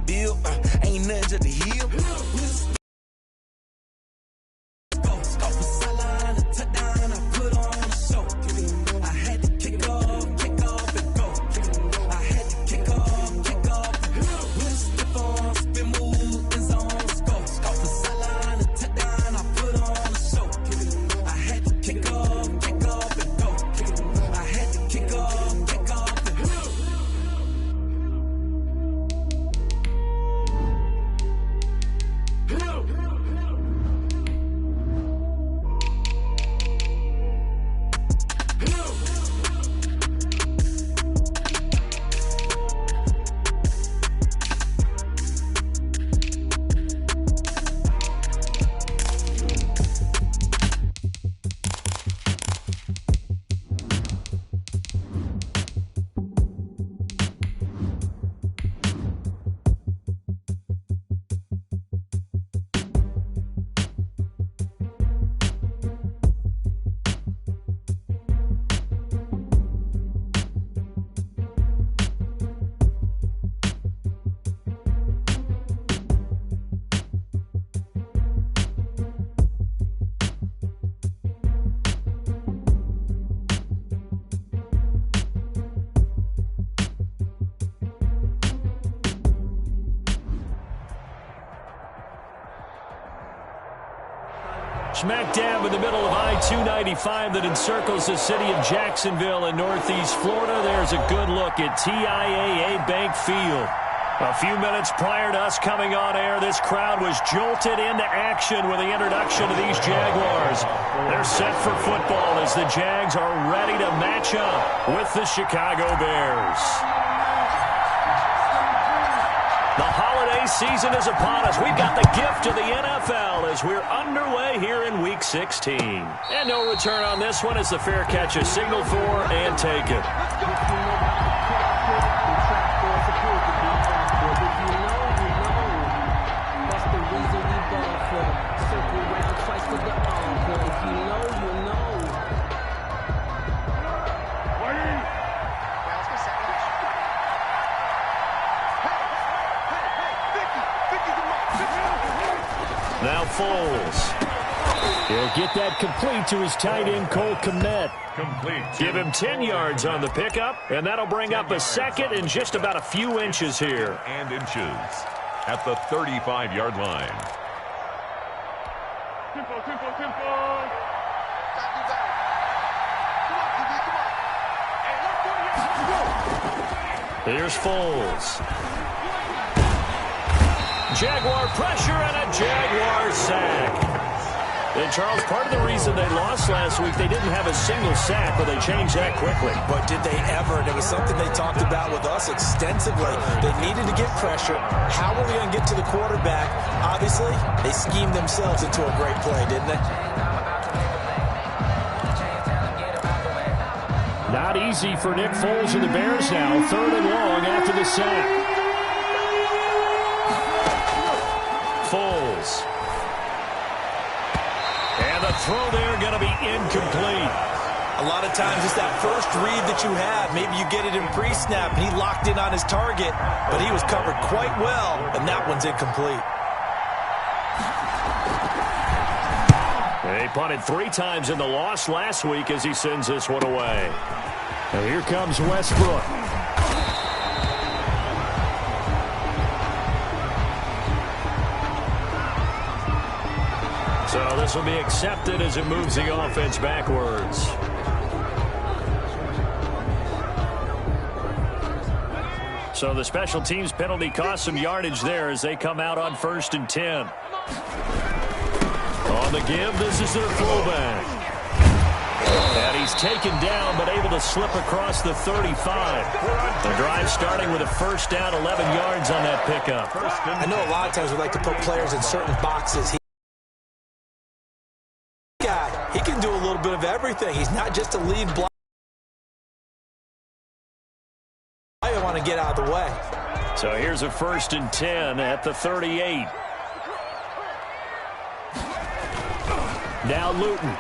bill. Ain't nothing to the heel. Smack dab in the middle of I-295 that encircles the city of Jacksonville in northeast Florida. There's a good look at TIAA Bank Field. A few minutes prior to us coming on air, this crowd was jolted into action with the introduction of these Jaguars. They're set for football as the Jags are ready to match up with the Chicago Bears. The holiday season is upon us. We've got the gift of the NFL as we're underway here in Week 16. And no return on this one as the fair catch is signaled for and taken. Now Foles. He'll get that complete to his tight end, Cole Kmet. Complete. Give him 10 yards on the pickup, and that'll bring up a second and just about a few inches here. And inches at the 35-yard line. Tempo, tempo, tempo. Here's Foles. Jaguar pressure and a Jaguar sack. And, Charles, part of the reason they lost last week, they didn't have a single sack, but they changed that quickly. But did they ever? And it was something they talked about with us extensively. They needed to get pressure. How were we going to get to the quarterback? Obviously, they schemed themselves into a great play, didn't they? Not easy for Nick Foles and the Bears now. 3rd and long after the sack. Foles. And the throw there going to be incomplete. A lot of times it's that first read that you have. Maybe you get it in pre-snap, and he locked in on his target, but he was covered quite well, and that one's incomplete. They punted 3 times in the loss last week as he sends this one away. And here comes Westbrook. So this will be accepted as it moves the offense backwards. So the special teams penalty cost some yardage there as they come out on 1st and 10. On the give, this is their fullback. And he's taken down but able to slip across the 35. The drive starting with a first down, 11 yards on that pickup. I know a lot of times we like to put players in certain boxes. He can do a little bit of everything. He's not just a lead blocker. I want to get out of the way. So here's a 1st and 10 at the 38. Now Luton.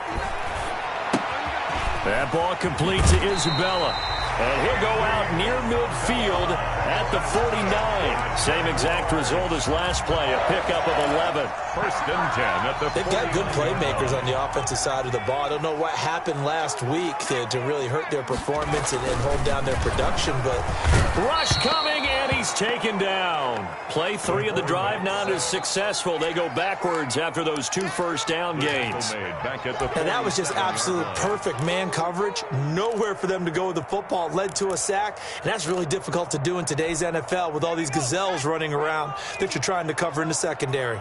That ball complete to Isabella. And he'll go out near midfield at the 49. Same exact result as last play, a pickup of 11. First and 10 at the 49. They've got good playmakers on the offensive side of the ball. I don't know what happened last week to really hurt their performance and hold down their production, but rush coming, and he's taken down. Play 3 of the drive not as successful. They go backwards after those 2 first-down gains. And that was just absolute perfect man coverage. Nowhere for them to go with the football. It led to a sack, and that's really difficult to do in today's NFL with all these gazelles running around that you're trying to cover in the secondary.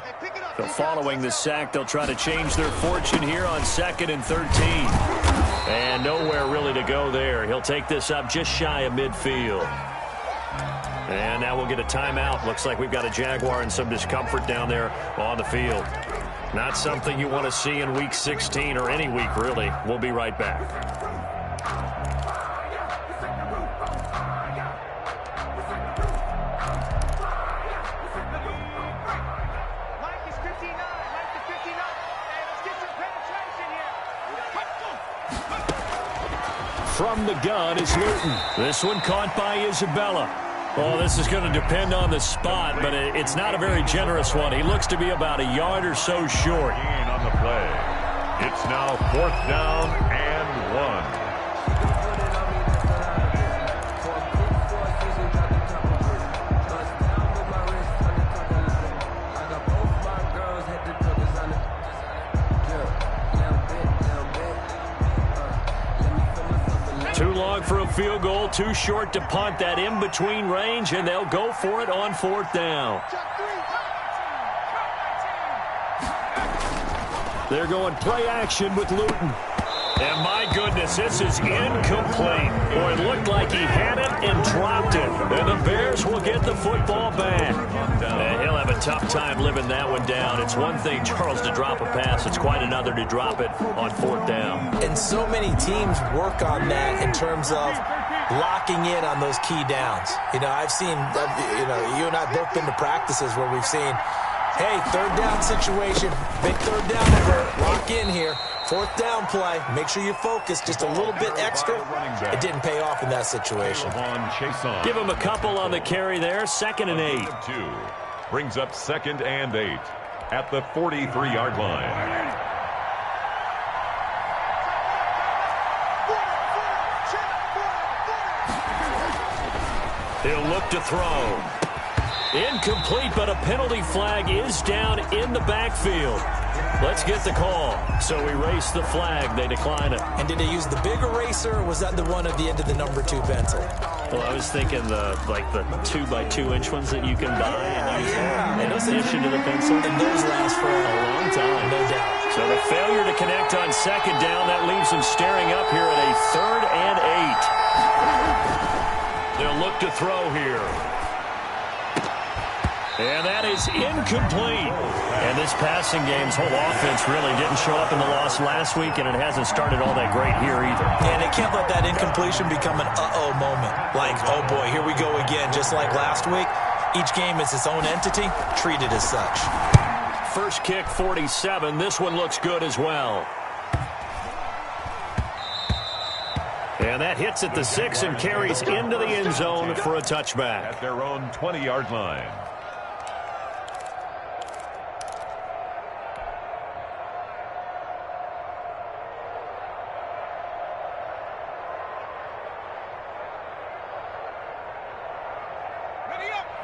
So following the sack, they'll try to change their fortune here on 2nd and 13. And nowhere really to go there. He'll take this up just shy of midfield. And now we'll get a timeout. Looks like we've got a Jaguar and some discomfort down there on the field. Not something you want to see in Week 16 or any week, really. We'll be right back. From the gun is Luton. This one caught by Isabella. Well, this is going to depend on the spot, but it's not a very generous one. He looks to be about a yard or so short. Gain on the play. It's now 4th down and 1. Too long for a field goal, too short to punt. That in-between range, and they'll go for it on 4th down. They're going play action with Luton. And my goodness, this is incomplete. Boy, it looked like he had it and dropped it. And the Bears will get the football back. And he'll have a tough time living that one down. It's one thing, Charles, to drop a pass. It's quite another to drop it on 4th down. And so many teams work on that in terms of locking in on those key downs. You know, I've seen, you and I both been to practices where we've seen, hey, 3rd down situation, big 3rd down alert, lock in here. 4th down play. Make sure you focus just a little bit extra. It didn't pay off in that situation. Give him a couple on the carry there. 2nd and 8. 2 brings up 2nd and 8 at the 43-yard line. He'll look to throw. Incomplete, but a penalty flag is down in the backfield. Let's get the call. So erase the flag. They decline it. And did they use the big eraser, or was that the one at the end of the number 2 pencil? Well, I was thinking the 2x2-inch ones that you can buy in addition to the pencil. And those last for a long time. No doubt. So the failure to connect on 2nd down, that leaves them staring up here at a 3rd and 8. They'll look to throw here. And that is incomplete. And this passing game's whole offense really didn't show up in the loss last week, and it hasn't started all that great here either. And they can't let that incompletion become an uh-oh moment. Like, oh boy, here we go again, just like last week. Each game is its own entity, treated as such. First kick, 47. This one looks good as well. And that hits at the 6 and carries into the end zone for a touchback. At their own 20-yard line.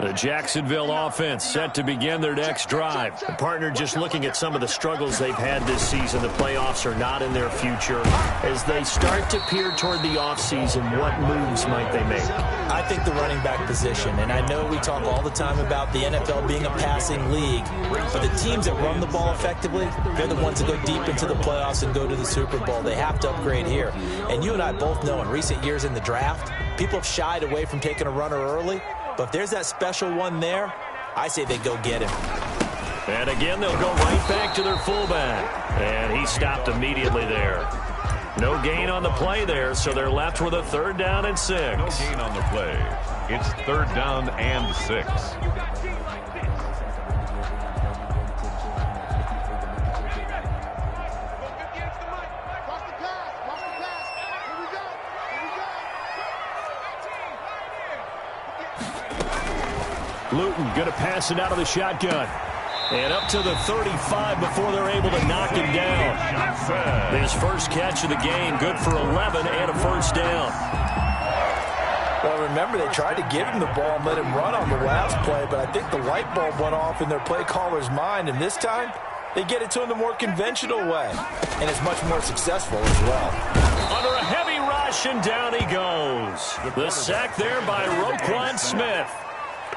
The Jacksonville offense set to begin their next drive. The partner just looking at some of the struggles they've had this season. The playoffs are not in their future. As they start to peer toward the offseason, what moves might they make? I think the running back position, and I know we talk all the time about the NFL being a passing league, but the teams that run the ball effectively, they're the ones that go deep into the playoffs and go to the Super Bowl. They have to upgrade here. And you and I both know in recent years in the draft, people have shied away from taking a runner early. But if there's that special one there, I say they go get him. And again, they'll go right back to their fullback. And he stopped immediately there. No gain on the play there, so they're left with a 3rd down and 6. No gain on the play. It's 3rd down and 6. Luton going to pass it out of the shotgun. And up to the 35 before they're able to knock him down. His first catch of the game, good for 11 and a first down. Well, remember, they tried to give him the ball and let him run on the last play, but I think the light bulb went off in their play caller's mind, and this time they get it to him the more conventional way, and it's much more successful as well. Under a heavy rush, and down he goes. The sack there by Roquan Smith.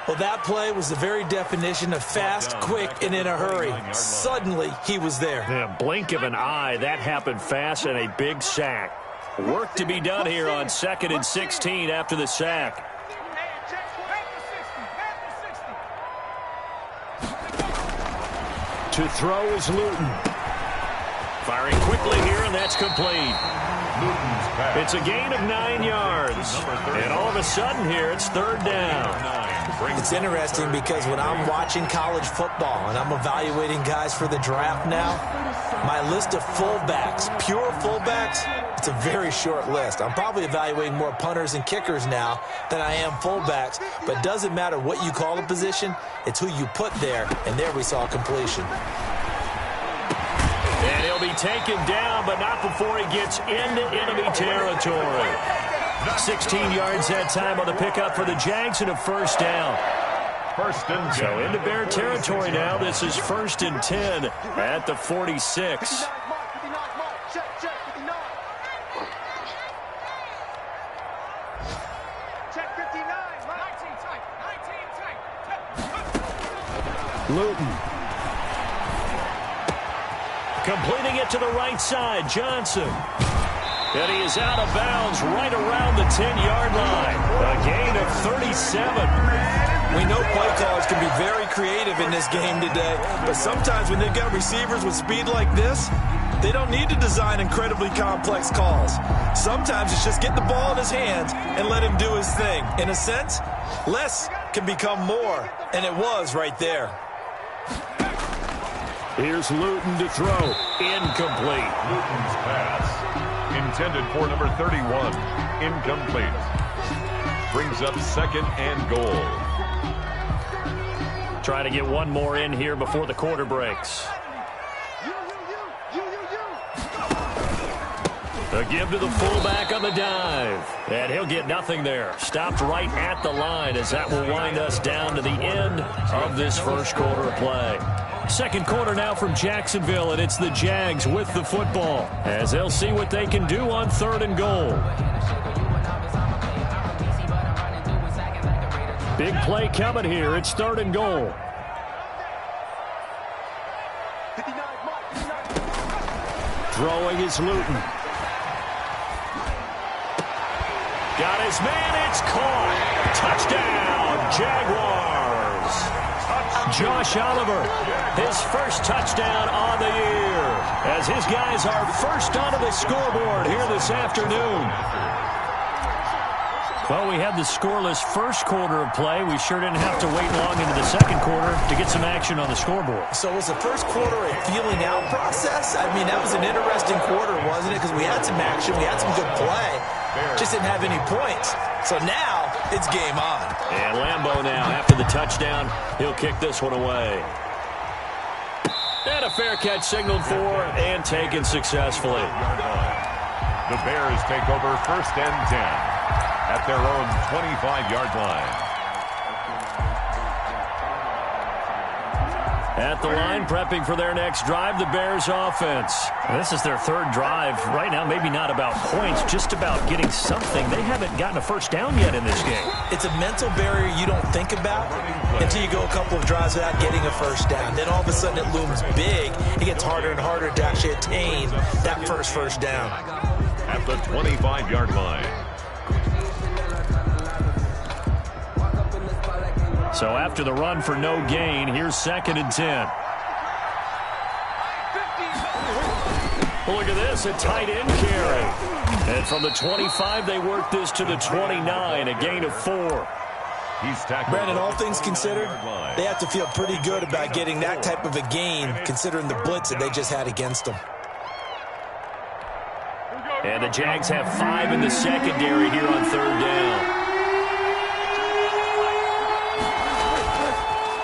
Well, that play was the very definition of fast, quick, and in a hurry. Suddenly, he was there. Yeah, blink of an eye, that happened fast, and a big sack. Work to be done here on 2nd and 16 after the sack. To throw is Luton. Firing quickly here, and that's complete. It's a gain of 9 yards. And all of a sudden here, it's 3rd down. It's interesting because when I'm watching college football and I'm evaluating guys for the draft now, my list of fullbacks, pure fullbacks, it's a very short list. I'm probably evaluating more punters and kickers now than I am fullbacks, but it doesn't matter what you call a position, it's who you put there, and there we saw completion. And he'll be taken down, but not before he gets into enemy territory. 16 yards that time on the pickup for the Jags and a first down. So into Bear territory now. This is 1st and 10 at the 46. Luton. Completing it to the right side, Johnson. And he is out of bounds right around the 10-yard line. A gain of 37. We know play callers can be very creative in this game today, but sometimes when they've got receivers with speed like this, they don't need to design incredibly complex calls. Sometimes it's just get the ball in his hands and let him do his thing. In a sense, less can become more, and it was right there. Here's Luton to throw. Incomplete. Luton's pass, intended for number 31, incomplete. Brings up 2nd and goal. Trying to get one more in here before the quarter breaks. A give to the fullback on the dive. And he'll get nothing there. Stopped right at the line as that will wind us down to the end of this first quarter of play. Second quarter now from Jacksonville, and it's the Jags with the football as they'll see what they can do on 3rd and goal. Big play coming here. It's 3rd and goal. Throwing is Luton. Got his man. It's caught. Touchdown, Jaguars. Josh Oliver, his first touchdown on the year, as his guys are first onto the scoreboard here this afternoon. Well, we had the scoreless first quarter of play. We sure didn't have to wait long into the second quarter to get some action on the scoreboard. So was the first quarter a feeling out process? I mean, that was an interesting quarter, wasn't it? Because we had some action, we had some good play, just didn't have any points. So now it's game on. And Lambeau now, after the touchdown, he'll kick this one away. And a fair catch signaled for and taken successfully. The Bears take over 1st and 10 at their own 25-yard line. At the line, prepping for their next drive, the Bears offense. This is their 3rd drive. Right now, maybe not about points, just about getting something. They haven't gotten a first down yet in this game. It's a mental barrier you don't think about until you go a couple of drives without getting a first down. Then all of a sudden it looms big. It gets harder and harder to actually attain that first down. At the 25-yard line. So after the run for no gain, here's 2nd and 10. Well, look at this, a tight end carry. And from the 25, they work this to the 29, a gain of 4. Brandon, all things considered, they have to feel pretty good about getting that type of a gain, considering the blitz that they just had against them. And the Jags have 5 in the secondary here on 3rd down.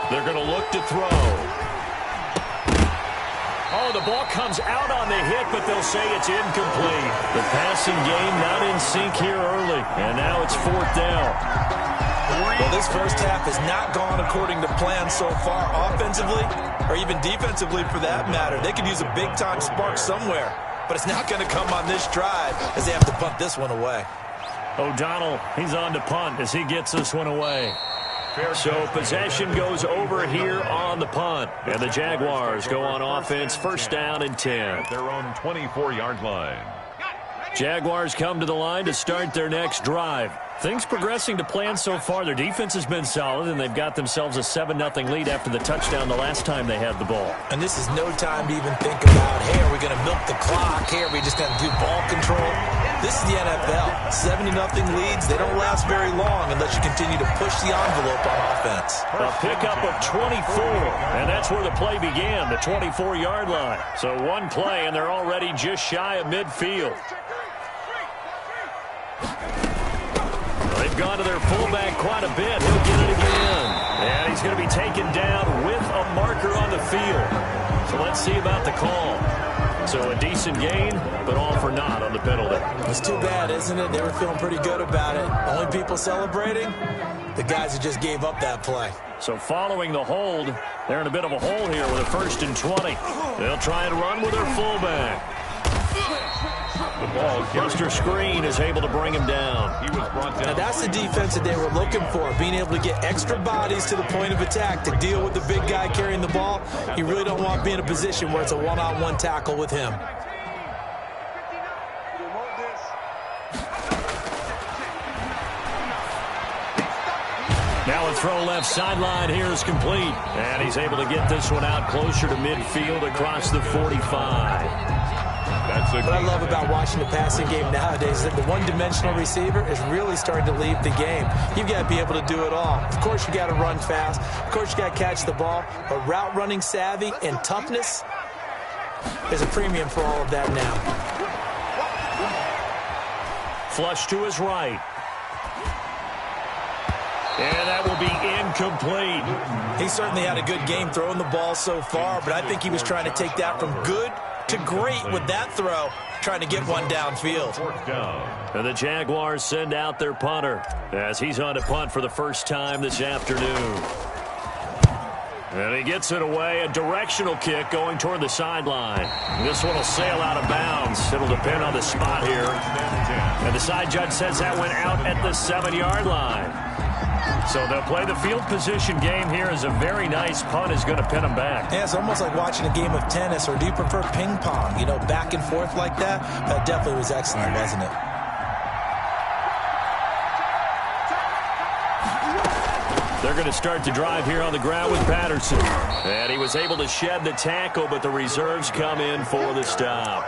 They're going to look to throw. Oh, the ball comes out on the hit, but they'll say it's incomplete. The passing game not in sync here early, and now it's 4th down. Well, this first half has not gone according to plan so far, offensively or even defensively for that matter. They could use a big-time spark somewhere, but it's not going to come on this drive as they have to punt this one away. O'Donnell, he's on to punt as he gets this one away. So possession goes over here on the punt. And the Jaguars go on offense, 1st down and 10. At their own 24-yard line. Jaguars come to the line to start their next drive. Things progressing to plan so far. Their defense has been solid, and they've got themselves a 7-0 lead after the touchdown the last time they had the ball. And this is no time to even think about, hey, are we going to milk the clock? Hey, are we just going to do ball control? This is the NFL. 70-0 leads, they don't last very long unless you continue to push the envelope on offense. A pickup of 24, and that's where the play began, the 24-yard line. So one play, and they're already just shy of midfield. They've gone to their fullback quite a bit. He'll get it again. And he's going to be taken down with a marker on the field. So let's see about the call. So a decent gain, but all for naught on the penalty. It's too bad, isn't it? They were feeling pretty good about it. Only people celebrating, the guys who just gave up that play. So following the hold, they're in a bit of a hole here with a 1st and 20. They'll try and run with their fullback. The ball, Buster Screen is able to bring him down. He was brought down. Now that's the defense that they were looking for, being able to get extra bodies to the point of attack to deal with the big guy carrying the ball. You really don't want to be in a position where it's a one-on-one tackle with him. Now a throw left sideline here is complete. And he's able to get this one out closer to midfield across the 45. What I love about watching the passing game nowadays is that the one-dimensional receiver is really starting to leave the game. You've got to be able to do it all. Of course, you got to run fast. Of course, you got to catch the ball. But route running savvy and toughness is a premium for all of that now. Flush to his right. And that will be incomplete. He certainly had a good game throwing the ball so far, but I think he was trying to take that from good to great with that throw, trying to get one downfield. And the Jaguars send out their punter as he's on to punt for the first time this afternoon. And he gets it away, a directional kick going toward the sideline. This one will sail out of bounds. It'll depend on the spot here. And the side judge says that went out at the 7-yard line. So they'll play the field position game here as a very nice punt is going to pin them back. Yeah, it's almost like watching a game of tennis, or do you prefer ping pong? You know, back and forth like that? That definitely was excellent, wasn't it? They're going to start the drive here on the ground with Patterson. And he was able to shed the tackle, but the reserves come in for the stop.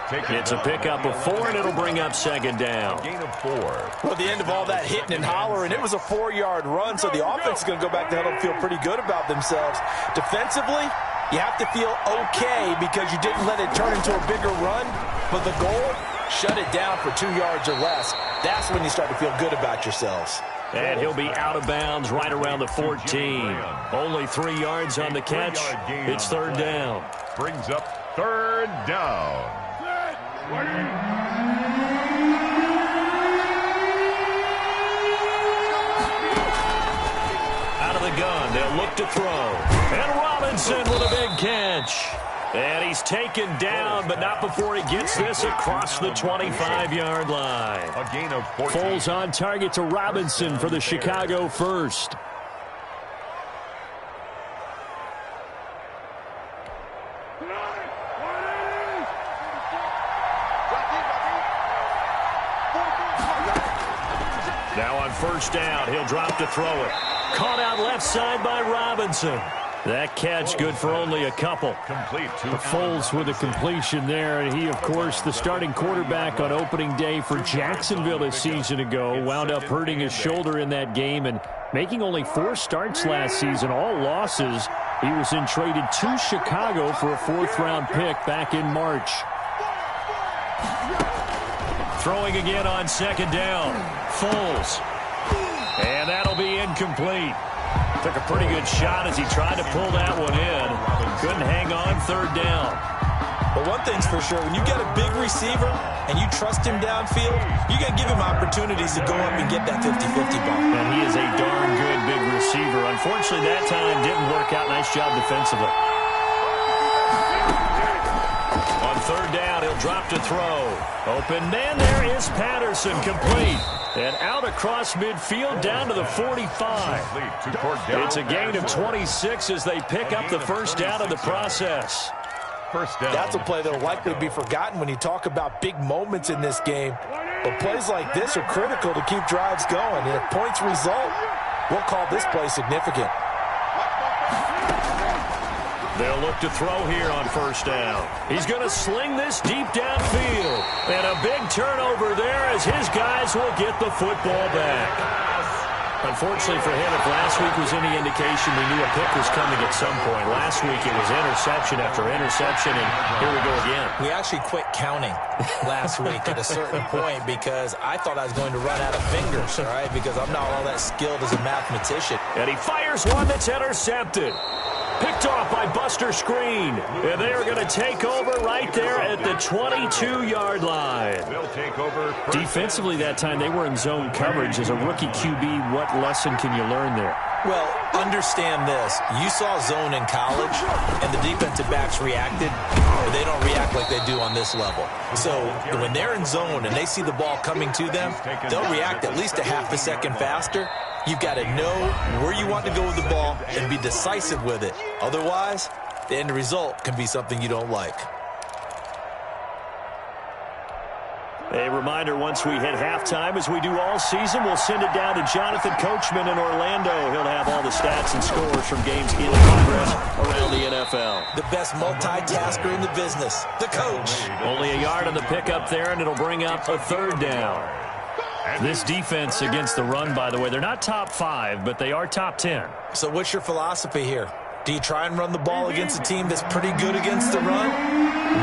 It's a pickup of 4, and it'll bring up 2nd down. Gain of 4. Well, at the end of all that hitting and hollering, it was a 4-yard run, so the offense is going to go back to huddle and feel pretty good about themselves. Defensively, you have to feel okay because you didn't let it turn into a bigger run, but the goal, shut it down for 2 yards or less. That's when you start to feel good about yourselves. And he'll be out of bounds right around the 14. Only 3 yards on the catch. It's 3rd down. Brings up 3rd down. Out of the gun, they'll look to throw. And Robinson with a big catch. And he's taken down, but not before he gets this across the 25-yard line. A gain of 14. Foles on target to Robinson for the Chicago first. Now on 1st down, he'll drop to throw it. Caught out left side by Robinson. That catch good for only a couple. Complete to Foles with a completion there, and he, of course, the starting quarterback on opening day for Jacksonville a season ago, wound up hurting his shoulder in that game and making only 4 starts last season, all losses. He was then traded to Chicago for a 4th-round pick back in March. Throwing again on 2nd down. Foles. And that'll be incomplete. Took a pretty good shot as he tried to pull that one in. Couldn't hang on third down. But one thing's for sure, when you get a big receiver and you trust him downfield, you're going to give him opportunities to go up and get that 50-50 ball. And he is a darn good big receiver. Unfortunately, that time didn't work out. Nice job defensively. On third down, he'll drop to throw. Open man, there is Patterson, complete. And out across midfield down to the 45. It's a gain of 26 as they pick up the first down in the process. First down. That's a play that will likely be forgotten when you talk about big moments in this game. But plays like this are critical to keep drives going. And if points result, we'll call this play significant. They'll look to throw here on first down. He's going to sling this deep downfield. And a big turnover there as his guys will get the football back. Unfortunately for him, if last week was any indication, we knew a pick was coming at some point. Last week it was interception after interception, and here we go again. We actually quit counting last week at a certain point because I thought I was going to run out of fingers, all right, because I'm not all that skilled as a mathematician. And he fires one that's intercepted. Picked off by Buster Screen. And they are going to take over right there at the 22-yard line. They'll take over. Defensively that time, they were in zone coverage. As a rookie QB, what lesson can you learn there? Well, understand this. You saw zone in college, and the defensive backs reacted, but they don't react like they do on this level. So when they're in zone and they see the ball coming to them, they'll react at least a half a second faster. You've got to know where you want to go with the ball and be decisive with it. Otherwise, the end result can be something you don't like. A reminder, once we hit halftime, as we do all season, we'll send it down to Jonathan Coachman in Orlando. He'll have all the stats and scores from games in progress around the NFL. The best multitasker in the business, the coach. Only a yard on the pickup there, and it'll bring up a third down. This defense against the run, by the way, they're not top 5, but they are top 10. So what's your philosophy here? Do you try and run the ball against a team that's pretty good against the run?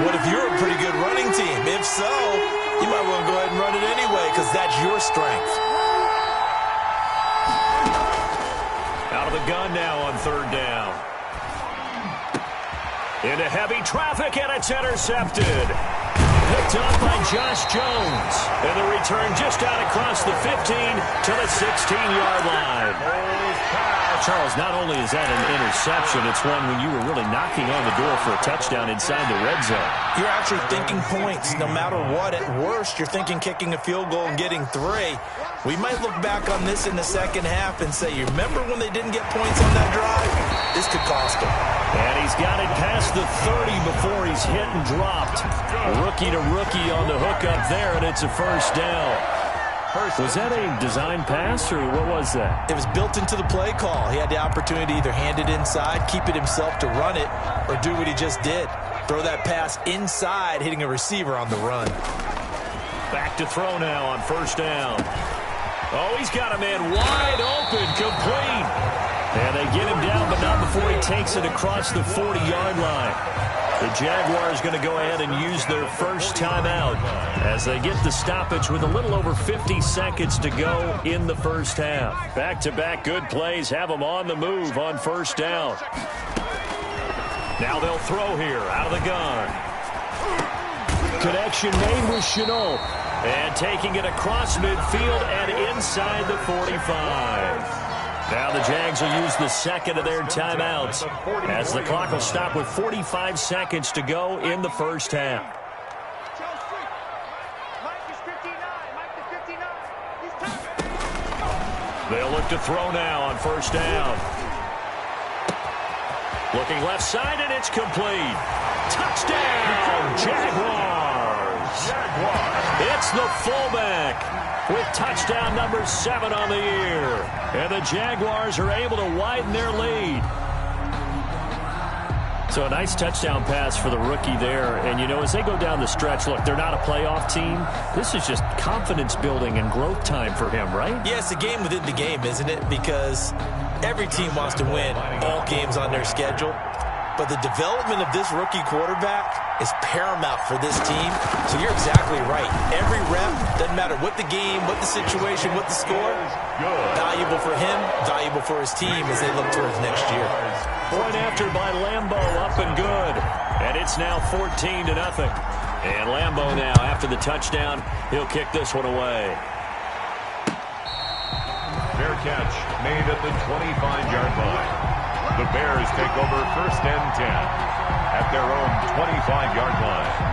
What if you're a pretty good running team? If so, you might want to go ahead and run it anyway because that's your strength. Out of the gun now on third down. Into heavy traffic, and it's intercepted. Picked up by Josh Jones. And the return just out across the 15 to the 16-yard line. Charles, not only is that an interception, it's one when you were really knocking on the door for a touchdown inside the red zone. You're actually thinking points no matter what. At worst, you're thinking kicking a field goal and getting 3. We might look back on this in the second half and say, you remember when they didn't get points on that drive? This could cost them. And he's got it past the 30 before he's hit and dropped. Rookie to rookie on the hook up there, and it's a first down. Was that a design pass, or what was that? It was built into the play call. He had the opportunity to either hand it inside, keep it himself to run it, or do what he just did. Throw that pass inside, hitting a receiver on the run. Back to throw now on first down. Oh, he's got a man wide open, complete. And they get him down, but not before he takes it across the 40-yard line. The Jaguars going to go ahead and use their first timeout as they get the stoppage with a little over 50 seconds to go in the first half. Back-to-back good plays have them on the move on first down. Now they'll throw here out of the gun. Connection made with Chenault. And taking it across midfield and inside the 45. Now the Jags will use the second of their timeouts as the clock will stop with 45 seconds to go in the first half. They'll look to throw now on first down. Looking left side, and it's complete. Touchdown, Jaguars. It's the fullback with touchdown number 7 on the year. And the Jaguars are able to widen their lead. So a nice touchdown pass for the rookie there. And, you know, as they go down the stretch, look, they're not a playoff team. This is just confidence building and growth time for him, right? Yeah, it's a game within the game, isn't it? Because every team wants to win all games on their schedule. But the development of this rookie quarterback is paramount for this team. So you're exactly right. Every rep, doesn't matter what the game, what the situation, what the score, valuable for him, valuable for his team as they look towards next year. Point after by Lambeau, up and good. And it's now 14-0. And Lambeau now, after the touchdown, he'll kick this one away. Fair catch made at the 25-yard line. The Bears take over 1st and 10 at their own 25-yard line.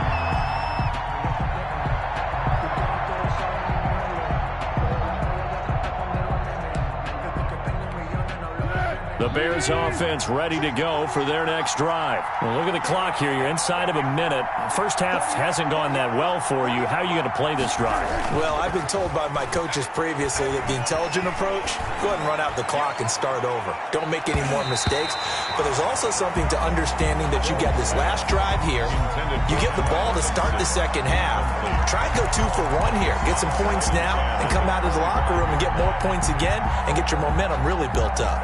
The Bears offense ready to go for their next drive. Well, look at the clock here. You're inside of a minute. First half hasn't gone that well for you. How are you going to play this drive? Well, I've been told by my coaches previously that the intelligent approach, go ahead and run out the clock and start over. Don't make any more mistakes. But there's also something to understanding that you got this last drive here. You get the ball to start the second half. Try and go 2 for 1 here. Get some points now and come out of the locker room and get more points again and get your momentum really built up.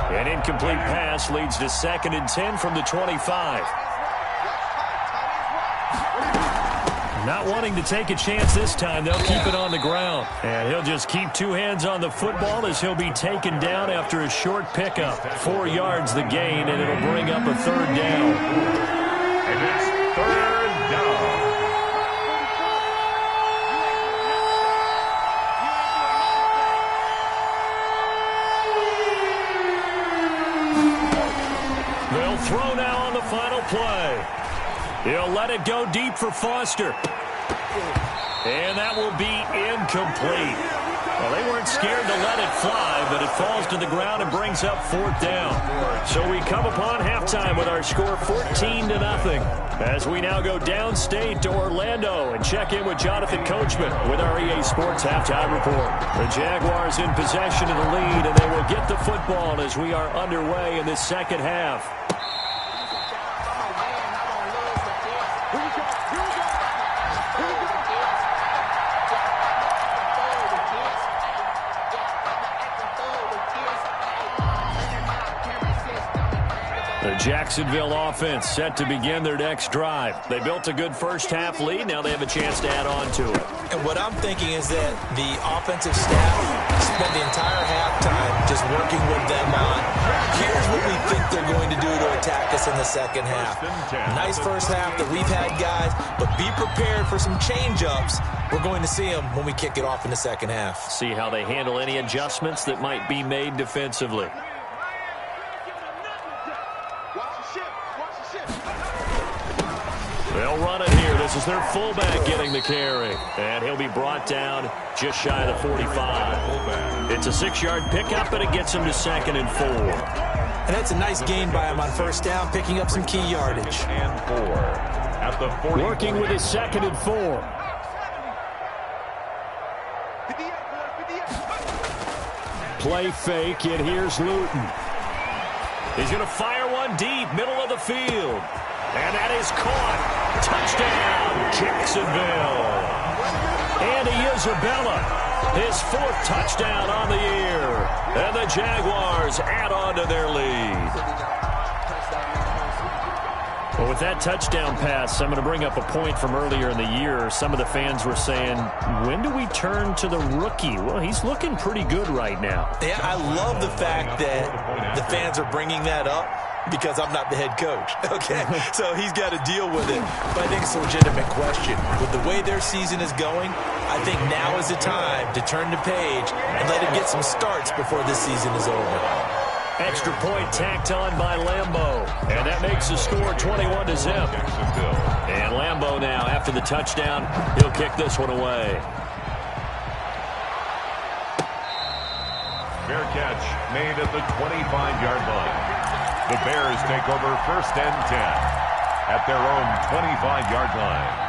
An incomplete pass leads to 2nd and 10 from the 25. Not wanting to take a chance this time, they'll keep it on the ground. And he'll just keep 2 hands on the football as he'll be taken down after a short pickup. 4 yards the gain, and it'll bring up a 3rd down. And it's 3rd down. They'll throw now on the final play. He'll let it go deep for Foster. And that will be incomplete. Well, they weren't scared to let it fly, but it falls to the ground and brings up 4th down. So we come upon halftime with our score 14-0. As we now go downstate to Orlando and check in with Jonathan Coachman with our EA Sports Halftime Report. The Jaguars in possession of the lead, and they will get the football as we are underway in this second half. The Jacksonville offense set to begin their next drive. They built a good first half lead. Now they have a chance to add on to it. And what I'm thinking is that the offensive staff spent the entire halftime just working with them on, here's what we think they're going to do to attack us in the second half. Nice first half that we've had, guys, but be prepared for some change-ups. We're going to see them when we kick it off in the second half. See how they handle any adjustments that might be made defensively. They'll run it here. This is their fullback getting the carry. And he'll be brought down just shy of the 45. It's a 6-yard pickup, and it gets him to 2nd and 4. And that's a nice gain by him on first down, picking up some key yardage. And 4 at the 40. Working with his 2nd and 4. Play fake, and here's Luton. He's going to fire one deep, middle of the field. And that is caught. Touchdown, Jacksonville. Andy Isabella, his 4th touchdown on the year. And the Jaguars add on to their lead. Well, with that touchdown pass, I'm going to bring up a point from earlier in the year. Some of the fans were saying, when do we turn to the rookie? Well, he's looking pretty good right now. Yeah, I love the fact that the fans are bringing that up because I'm not the head coach, okay? So he's got to deal with it. But I think it's a legitimate question. With the way their season is going, I think now is the time to turn the page and let him get some starts before this season is over. Extra point tacked on by Lambeau. And that makes the score 21-0. And Lambeau now, after the touchdown, he'll kick this one away. Fair catch made at the 25-yard line. The Bears take over 1st and 10 at their own 25-yard line.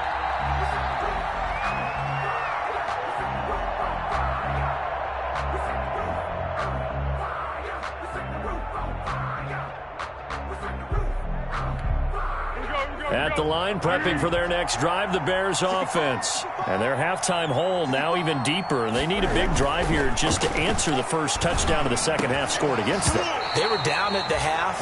At the line, prepping for their next drive, the Bears offense. And their halftime hole now even deeper, and they need a big drive here just to answer the first touchdown of the second half scored against them. They were down at the half.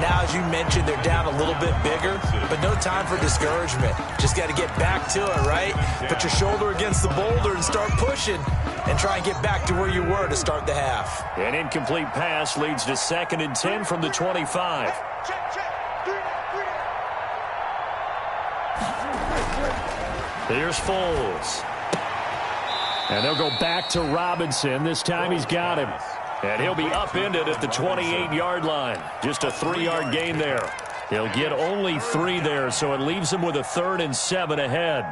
Now, as you mentioned, they're down a little bit bigger, but no time for discouragement. Just got to get back to it, right? Put your shoulder against the boulder and start pushing and try and get back to where you were to start the half. An incomplete pass leads to 2nd and 10 from the 25. Here's Foles. And they'll go back to Robinson. This time he's got him. And he'll be upended at the 28-yard line. Just a 3-yard gain there. He'll get only 3 there, so it leaves him with a 3rd and 7 ahead.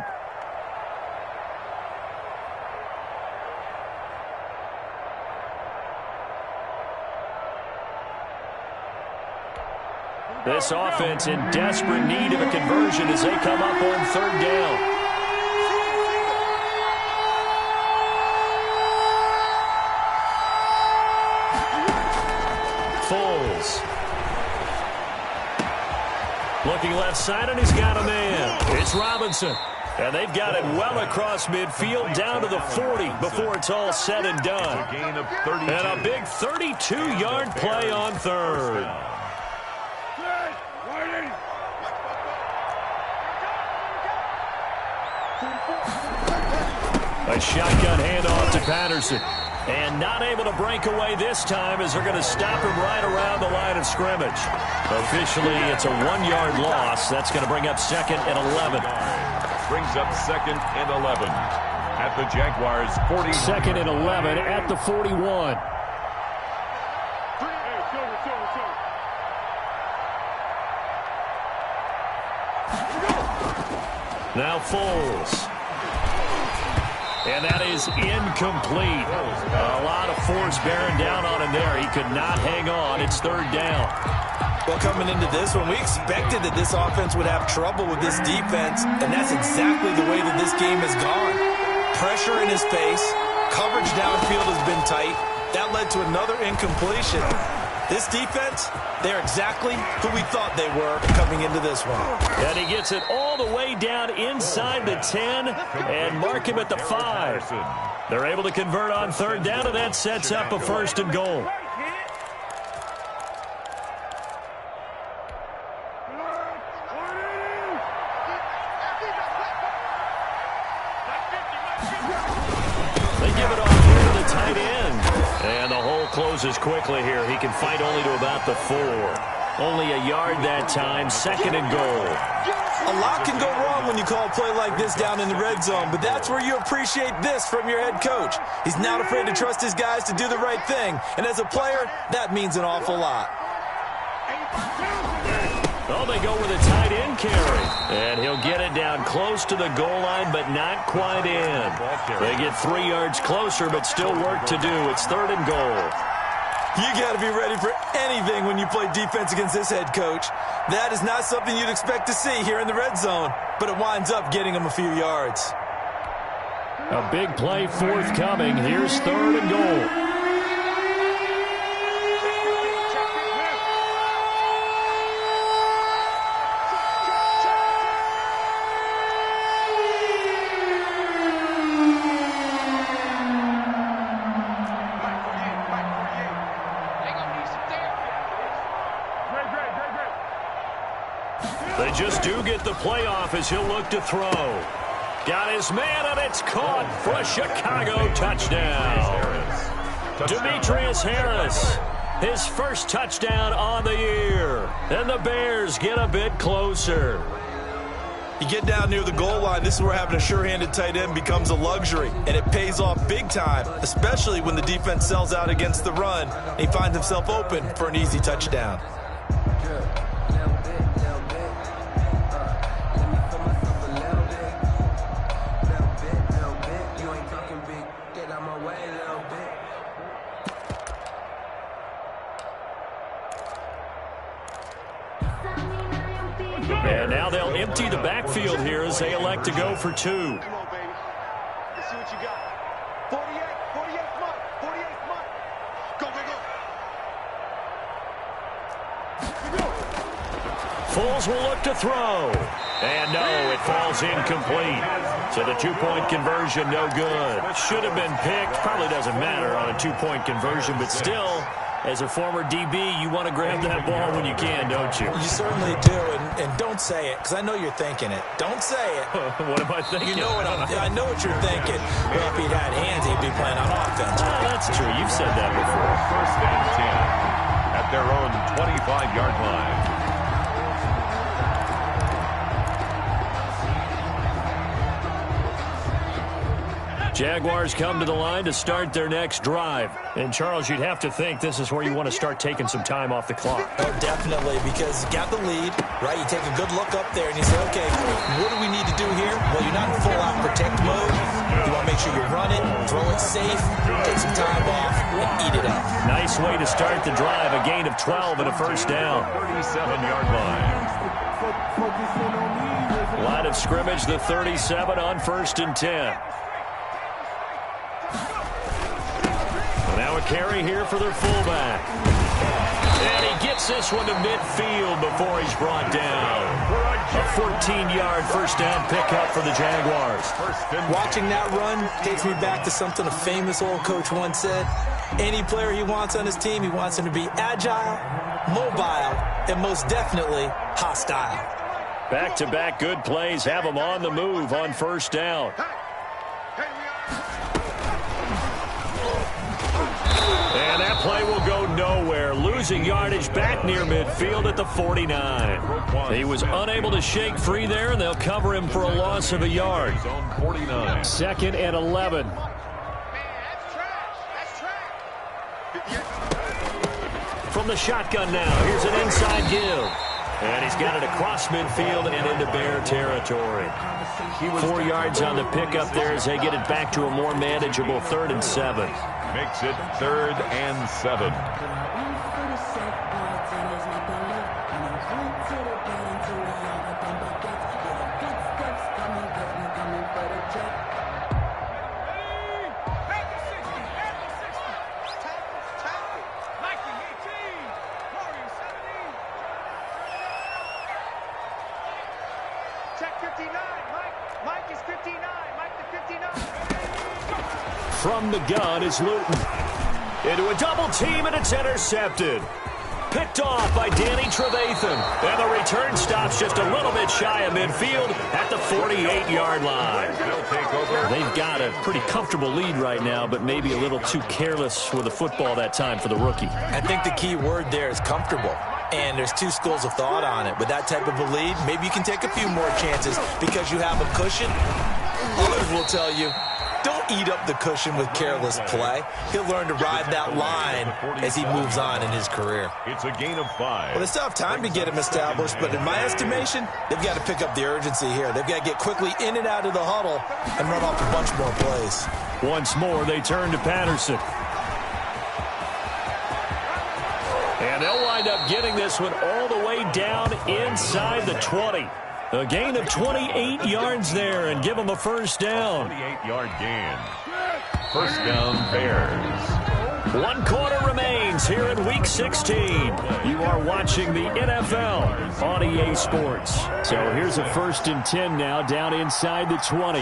This offense in desperate need of a conversion as they come up on 3rd down. Foles. Looking left side, and he's got a man. It's Robinson. And they've got it well across midfield down to the 40 before it's all said and done. And a big 32-yard play on 3rd. A shotgun handoff to Patterson. And not able to break away this time as they're going to stop him right around the line of scrimmage. Officially, it's a 1-yard loss. That's going to bring up 2nd and 11. Brings up 2nd and 11 at the Jaguars 40. 2nd and 11 at the 41. Now Foles. And that is incomplete. A lot of force bearing down on him there. He could not hang on. It's 3rd down. Well, coming into this one, we expected that this offense would have trouble with this defense, and that's exactly the way that this game has gone. Pressure in his face. Coverage downfield has been tight. That led to another incompletion. This defense, they're exactly who we thought they were coming into this one. And he gets it all the way down inside the 10 and mark him at the 5. They're able to convert on 3rd down, and that sets up a 1st and goal. They give it off here to the tight end. And the hole closes quickly here. He can fight only to about the 4. Only a yard that time, 2nd and goal. A lot can go wrong when you call a play like this down in the red zone, but that's where you appreciate this from your head coach. He's not afraid to trust his guys to do the right thing, and as a player, that means an awful lot. Oh, they go with a tight end carry. And he'll get it down close to the goal line, but not quite in. They get 3 yards closer, but still work to do. It's 3rd and goal. You got to be ready for anything when you play defense against this head coach. That is not something you'd expect to see here in the red zone, but it winds up getting him a few yards. A big play forthcoming. Here's 3rd and goal. They just do get the playoff as he'll look to throw. Got his man, and it's caught for a Chicago touchdown. Demetrius Harris, his first touchdown on the year. And the Bears get a bit closer. You get down near the goal line, this is where having a sure-handed tight end becomes a luxury, and it pays off big time, especially when the defense sells out against the run, and he finds himself open for an easy touchdown. And now they'll empty the backfield here as they elect to go for 2. Come on, baby. Let's see what you got. 48, 48, come on. 48, come on. Go, go, go. Foles will look to throw. And no, it falls incomplete. So the two-point conversion, no good. Should have been picked. Probably doesn't matter on a two-point conversion, but still, as a former DB, you want to grab that ball when you can, don't you? You certainly do, and don't say it, because I know you're thinking it. Don't say it. What am I thinking? You know I know what you're thinking. Well, if he'd had hands, he'd be playing on offense. That's true. You've said that before. First and 10 at their own 25-yard line. Jaguars come to the line to start their next drive. And, Charles, you'd have to think this is where you want to start taking some time off the clock. Oh, definitely, because you got the lead, right? You take a good look up there and you say, okay, what do we need to do here? Well, you're not in full-out protect mode. You want to make sure you run it, throw it safe, take some time off, and eat it up. Nice way to start the drive, a gain of 12 and a first down. 37-yard line. Line of scrimmage, the 37 on 1st and 10. Now a carry here for their fullback. And he gets this one to midfield before he's brought down. A 14-yard first down pickup for the Jaguars. Watching that run takes me back to something a famous old coach once said. Any player he wants on his team, he wants him to be agile, mobile, and most definitely hostile. Back-to-back good plays have him on the move on first down. And that play will go nowhere. Losing yardage back near midfield at the 49. He was unable to shake free there, and they'll cover him for a loss of a yard. 2nd and 11. From the shotgun now, here's an inside give. And he's got it across midfield and into Bear territory. 4 yards on the pickup there as they get it back to a more manageable 3rd and 7. Makes it 3rd and 7. From the gun is Luton. Into a double team, and it's intercepted. Picked off by Danny Trevathan. And the return stops just a little bit shy of midfield at the 48-yard line. They've got a pretty comfortable lead right now, but maybe a little too careless with the football that time for the rookie. I think the key word there is comfortable. And there's two schools of thought on it. With that type of a lead, maybe you can take a few more chances because you have a cushion. Others will tell you, don't eat up the cushion with careless play. He'll learn to ride that line as he moves on in his career. It's a gain of 5. Well, they still have time to get him established, but in my estimation, they've got to pick up the urgency here. They've got to get quickly in and out of the huddle and run off a bunch more plays. Once more, they turn to Patterson. And they'll wind up getting this one all the way down inside the 20. A gain of 28 yards there and give them a first down. 28-yard gain. First down, Bears. 1 quarter remains here in Week 16. You are watching the NFL on EA Sports. So here's a 1st and 10 now down inside the 20.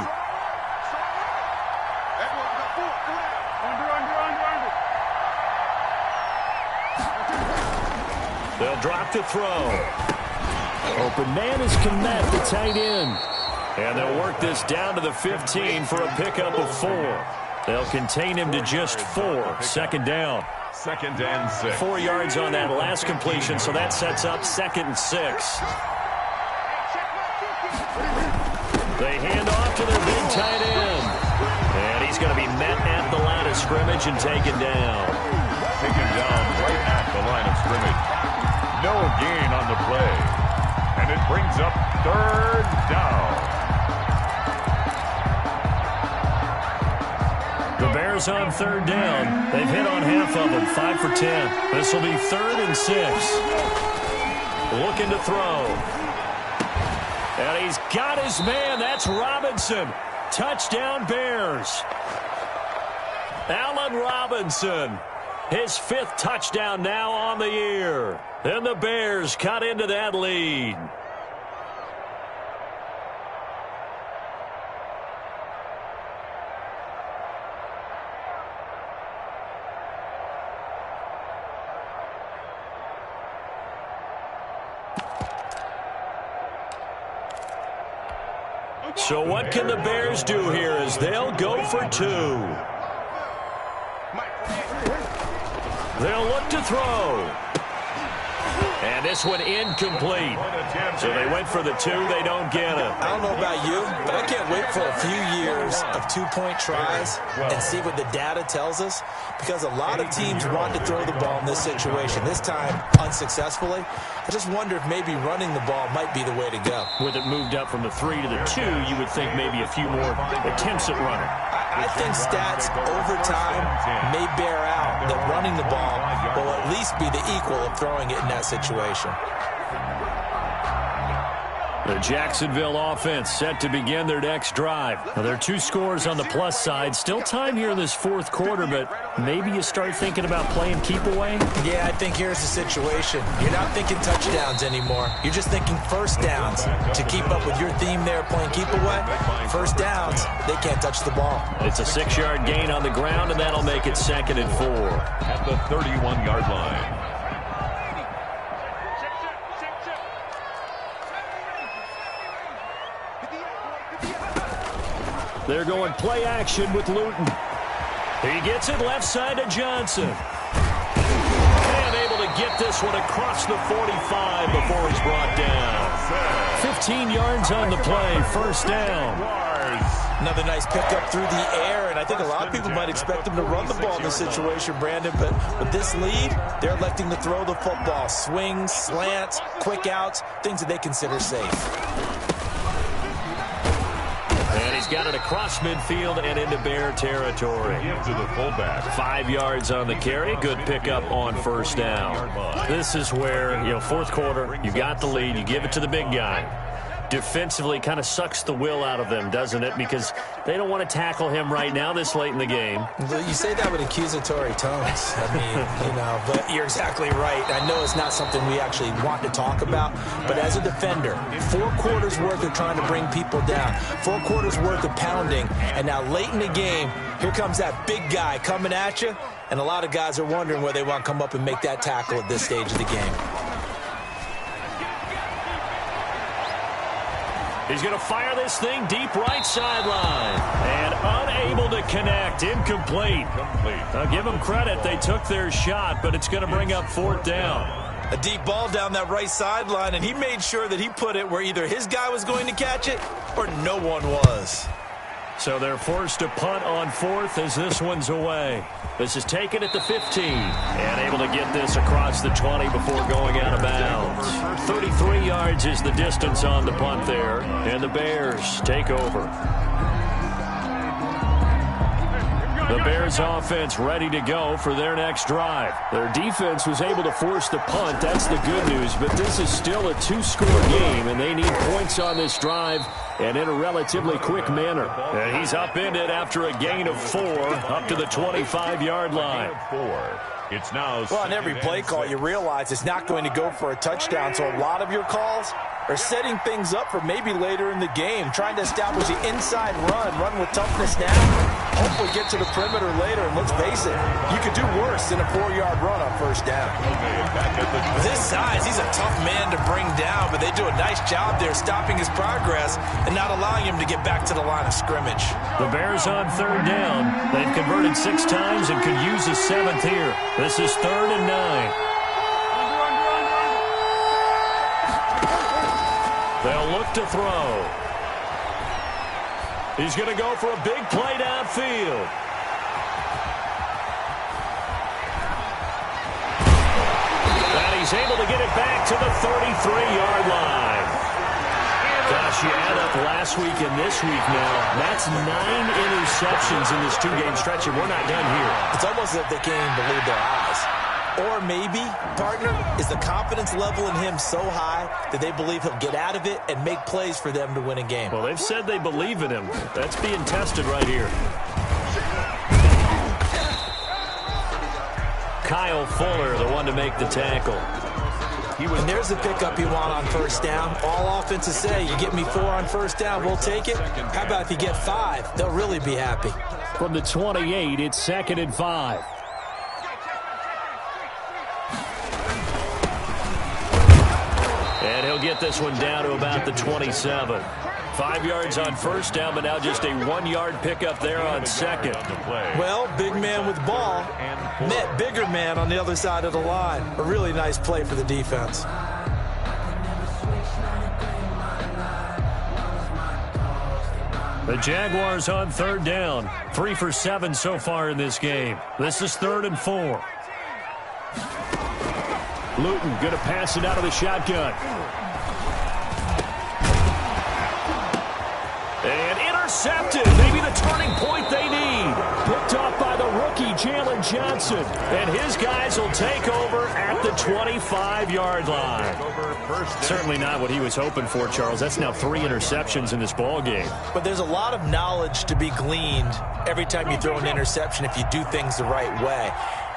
They'll drop to throw. Open man is Kmet, the tight end. And they'll work this down to the 15 for a pickup of 4. They'll contain him to just 4. 2nd down. 2nd and 6. 4 yards on that last completion, so that sets up 2nd and 6. They hand off to their big tight end. And he's going to be met at the line of scrimmage and taken down. Taken down right at the line of scrimmage. No gain on the play. And it brings up 3rd down. The Bears on 3rd down. They've hit on half of them, 5 for 10. This will be 3rd and 6. Looking to throw. And he's got his man. That's Robinson. Touchdown, Bears. Allen Robinson. His 5th touchdown now on the year. And the Bears cut into that lead. So what can the Bears do here as they'll go for 2? They'll look to throw. And this one incomplete. So they went for the 2. They don't get it. I don't know about you, but I can't wait for a few years of 2-point tries and see what the data tells us, because a lot of teams want to throw the ball in this situation. This time, unsuccessfully. I just wonder if maybe running the ball might be the way to go. With it moved up from the 3 to the 2, you would think maybe a few more attempts at running. I think stats over time may bear out that running the ball will at least be the equal of throwing it in that situation. The Jacksonville offense set to begin their next drive. Now, there are 2 scores on the plus side. Still time here in this 4th quarter, but maybe you start thinking about playing keep away? Yeah, I think here's the situation. You're not thinking touchdowns anymore. You're just thinking first downs. To keep up with your theme there, playing keep away, first downs, they can't touch the ball. It's a 6-yard gain on the ground, and that'll make it 2nd and 4. At the 31-yard line. They're going play action with Luton. He gets it left side to Johnson. And able to get this one across the 45 before he's brought down. 15 yards on the play, first down. Another nice pickup through the air, and I think a lot of people might expect him to run the ball in this situation, Brandon, but with this lead, they're electing to throw the football. Swings, slants, quick outs, things that they consider safe. And he's got it across midfield and into Bear territory. To the fullback. 5 yards on the carry. Good pickup on first down. This is where, 4th quarter, you got the lead. You give it to the big guy. Defensively kind of sucks the will out of them, doesn't it? Because they don't want to tackle him right now this late in the game. Well, you say that with accusatory tones. I mean, but you're exactly right. I know it's not something we actually want to talk about, but as a defender, 4 quarters worth of trying to bring people down, 4 quarters worth of pounding, and now late in the game, here comes that big guy coming at you, and a lot of guys are wondering where they want to come up and make that tackle at this stage of the game. He's going to fire this thing deep right sideline. And unable to connect. Incomplete. Now, give them credit. They took their shot, but it's going to bring up 4th down. A deep ball down that right sideline, and he made sure that he put it where either his guy was going to catch it or no one was. So they're forced to punt on 4th as this one's away. This is taken at the 15. And able to get this across the 20 before going out of bounds. 33 yards is the distance on the punt there. And the Bears take over. The Bears offense ready to go for their next drive. Their defense was able to force the punt. That's the good news. But this is still a 2-score game, and they need points on this drive and in a relatively quick manner. And he's upended after a gain of 4 up to the 25-yard line. It's now. Well, on every play call, you realize it's not going to go for a touchdown, so a lot of your calls are setting things up for maybe later in the game, trying to establish the inside run with toughness now, hopefully get to the perimeter later, and let's face it, you could do worse than a 4-yard run on first down. With his size, he's a tough man to bring down, but they do a nice job there stopping his progress and not allowing him to get back to the line of scrimmage. The Bears on 3rd down. They've converted 6 times and could use a 7th here. This is 3rd and 9. They'll look to throw. He's going to go for a big play downfield. And he's able to get it back to the 33-yard line. Gosh, you add up last week and this week now. That's 9 interceptions in this 2-game stretch, and we're not done here. It's almost as if they can't even believe their eyes. Or maybe, partner, is the confidence level in him so high that they believe he'll get out of it and make plays for them to win a game. Well, they've said they believe in him. That's being tested right here. Kyle Fuller, the one to make the tackle. And there's the pickup you want on first down. All offenses say, you get me 4 on first down, we'll take it. How about if you get 5? They'll really be happy. From the 28, it's 2nd and 5. And he'll get this one down to about the 27. 5 yards on first down, but now just a 1-yard pickup there on second. Well, big man with ball met bigger man on the other side of the line. A really nice play for the defense. The Jaguars on 3rd down. 3 for 7 so far in this game. This is 3rd and 4. Luton going to pass it out of the shotgun. And intercepted. Maybe the turning point they need. Picked off by the rookie, Jalen Johnson. And his guys will take over at the 25-yard line. Certainly not what he was hoping for, Charles. That's now 3 interceptions in this ball game. But there's a lot of knowledge to be gleaned every time you throw an interception if you do things the right way.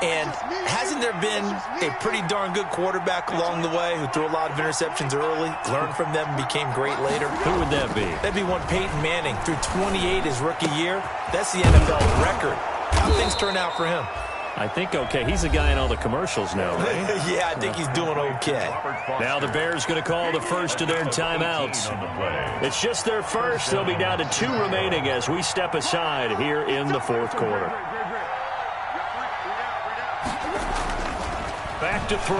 And hasn't there been a pretty darn good quarterback along the way who threw a lot of interceptions early, learned from them, and became great later? Who would that be? That'd be one Peyton Manning. Threw 28 his rookie year. That's the NFL record. How things turn out for him? I think okay. He's a guy in all the commercials now, right? Yeah, I think he's doing okay. Now the Bears going to call the first of their timeouts. It's just their first. They'll be down to 2 remaining as we step aside here in the 4th quarter. Back to throw.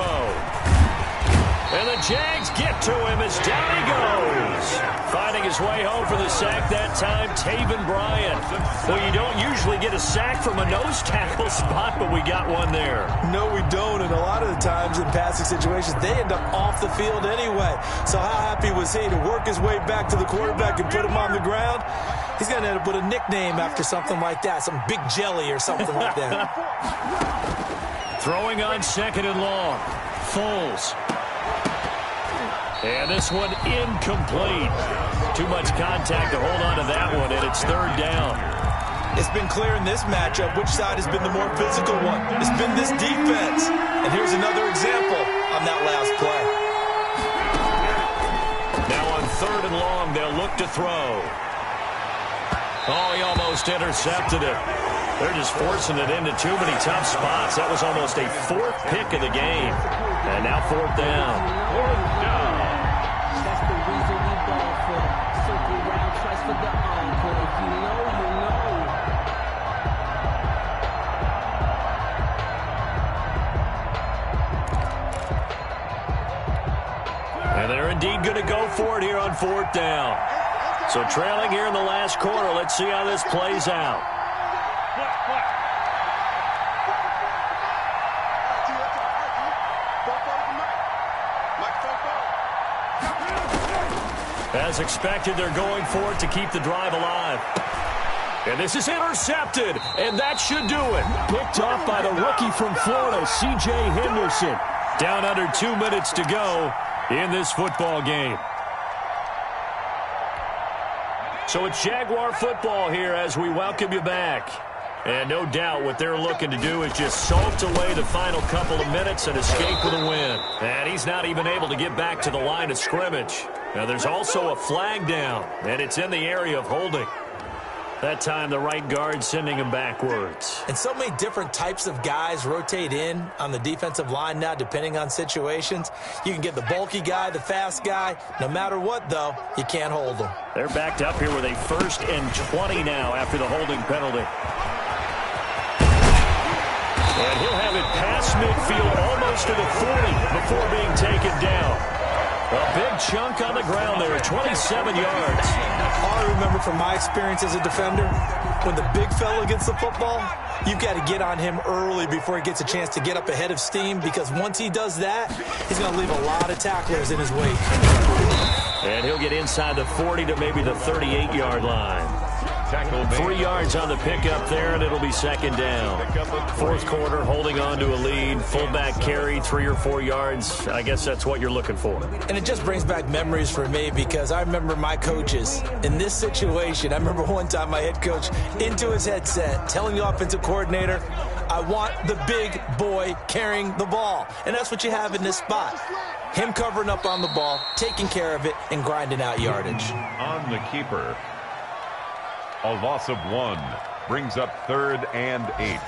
And the Jags get to him as down he goes. Finding his way home for the sack that time, Taven Bryan. Well, you don't usually get a sack from a nose tackle spot, but we got one there. No, we don't. And a lot of the times in passing situations, they end up off the field anyway. So how happy was he to work his way back to the quarterback and put him on the ground? He's going to end up with a nickname after something like that, some Big Jelly or something like that. Throwing on 2nd and long. Foles. And this one incomplete. Too much contact to hold on to that one, and it's 3rd down. It's been clear in this matchup which side has been the more physical one. It's been this defense. And here's another example on that last play. Now on 3rd and long, they'll look to throw. Oh, he almost intercepted it. They're just forcing it into too many tough spots. That was almost a 4th pick of the game. And now 4th down. 4th down. That's the reason we ball for them. Circle round, twice for the encore. If you know, you know. And they're indeed going to go for it here on 4th down. So trailing here in the last quarter. Let's see how this plays out. As expected, they're going for it to keep the drive alive. And this is intercepted, and that should do it. Picked off by the rookie from Florida, C.J. Henderson. Down under 2 minutes to go in this football game. So it's Jaguar football here as we welcome you back. And no doubt what they're looking to do is just salt away the final couple of minutes and escape with a win. And he's not even able to get back to the line of scrimmage. Now there's also a flag down, and it's in the area of holding. That time the right guard sending him backwards. And so many different types of guys rotate in on the defensive line now depending on situations. You can get the bulky guy, the fast guy. No matter what, though, you can't hold them. They're backed up here with a 1st and 20 now after the holding penalty. And he'll have it past midfield almost to the 40 before being taken down. A big chunk on the ground there, 27 yards. All I remember from my experience as a defender, when the big fella gets the football, you've got to get on him early before he gets a chance to get up ahead of steam, because once he does that, he's going to leave a lot of tacklers in his wake. And he'll get inside the 40 to maybe the 38-yard line. tackle made. 3 yards on the pickup there, and it'll be second down. Fourth quarter, holding on to a lead. Fullback carry, 3 or 4 yards. I guess that's what you're looking for. And it just brings back memories for me because I remember my coaches in this situation. I remember one time my head coach into his headset telling the offensive coordinator, I want the big boy carrying the ball. And that's what you have in this spot. Him covering up on the ball, taking care of it, and grinding out yardage. On the keeper. A loss of 1 brings up 3rd and 8.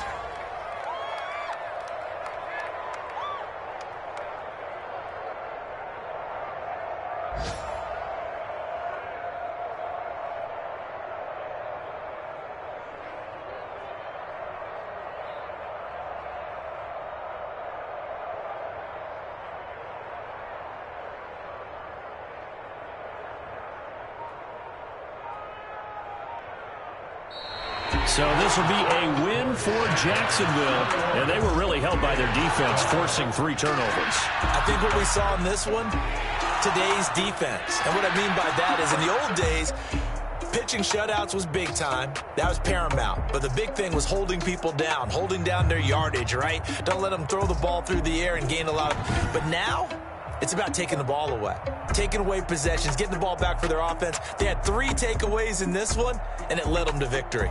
So this will be a win for Jacksonville, and they were really helped by their defense, forcing 3 turnovers. I think what we saw in this one, today's defense. And what I mean by that is in the old days, pitching shutouts was big time. That was paramount. But the big thing was holding people down, holding down their yardage, right? Don't let them throw the ball through the air and gain a lot of... But now, it's about taking the ball away. Taking away possessions, getting the ball back for their offense. They had 3 takeaways in this one, and it led them to victory.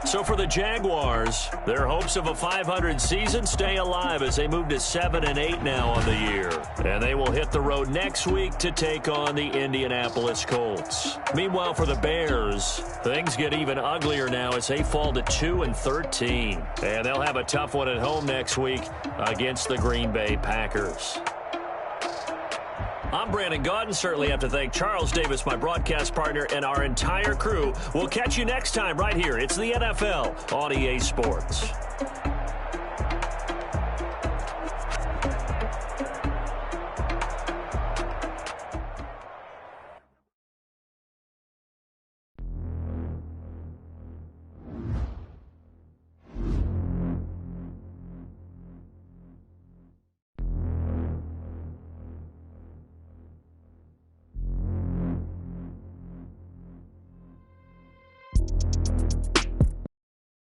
So for the Jaguars, their hopes of a 500 season stay alive as they move to 7-8 now on the year. And they will hit the road next week to take on the Indianapolis Colts. Meanwhile, for the Bears, things get even uglier now as they fall to 2-13. And they'll have a tough one at home next week against the Green Bay Packers. I'm Brandon Gaudin. Certainly have to thank Charles Davis, my broadcast partner, and our entire crew. We'll catch you next time right here. It's the NFL on EA Sports.